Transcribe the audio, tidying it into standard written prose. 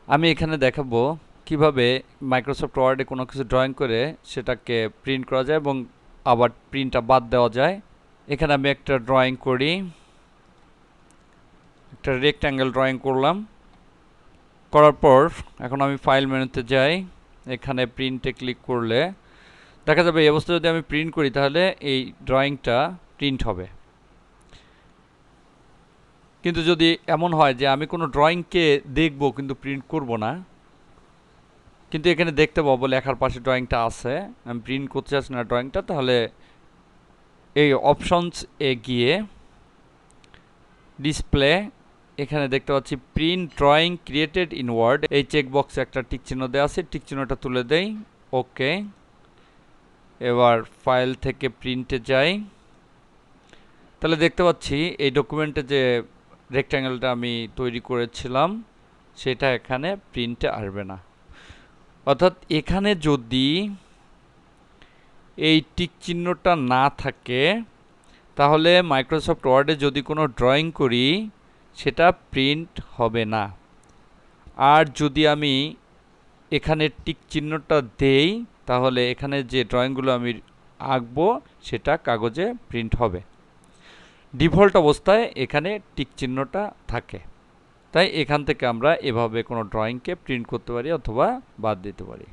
আমি এখানে দেখাবো কিভাবে মাইক্রোসফট ওয়ার্ডে কোনো কিছু ড্রয়িং করে সেটাকে প্রিন্ট করা যায় এবং আবার প্রিন্টটা বাদ দেওয়া যায়। এখানে আমি একটা ড্রয়িং করি, একটা রেক্ট্যাঙ্গেল ড্রয়িং করলাম। করার পর এখন আমি ফাইল মেনুতে যাই, এখানে প্রিন্টে ক্লিক করলে দেখা যাবে এই অবস্থা যদি আমি প্রিন্ট করি তাহলে এই ড্রয়িংটা প্রিন্ট হবে। কিন্তু যদি এমন হয় যে আমি কোনো ড্রয়িংকে দেখব কিন্তু প্রিন্ট করব না, কিন্তু এখানে দেখতে পাবো লেখার পাশে ড্রয়িংটা আছে, আমি প্রিন্ট করতে চাচ্ছি না ড্রয়িংটা, তাহলে এই অপশনস এ গিয়ে ডিসপ্লে এখানে দেখতে পাচ্ছি print drawing created in Word, এই চেকবক্সে একটা টিক চিহ্ন দেওয়া আছে, টিক চিহ্নটা তুলে দেই। ওকে, এবার ফাইল থেকে প্রিন্টে যাই। তাহলে দেখতে পাচ্ছি এই ডকুমেন্টে যে রেক্ট্যাঙ্গেলটা আমি তৈরি করেছিলাম সেটা এখানে প্রিন্টে আসবে না। অর্থাৎ এখানে যদি এই টিক চিহ্নটা না থাকে তাহলে মাইক্রোসফট ওয়ার্ডে যদি কোনো ড্রয়িং করি সেটা প্রিন্ট হবে না। আর যদি আমি এখানে টিক চিহ্নটা দেই তাহলে এখানে যে ড্রয়িংগুলো আমি আঁকবো সেটা কাগজে প্রিন্ট হবে। ডিফল্ট অবস্থায় এখানে টিক চিহ্নটা থাকে। তাই এখান থেকে আমরা এভাবে কোনো ড্রয়িংকে প্রিন্ট করতে পারি অথবা বাদ দিতে পারি।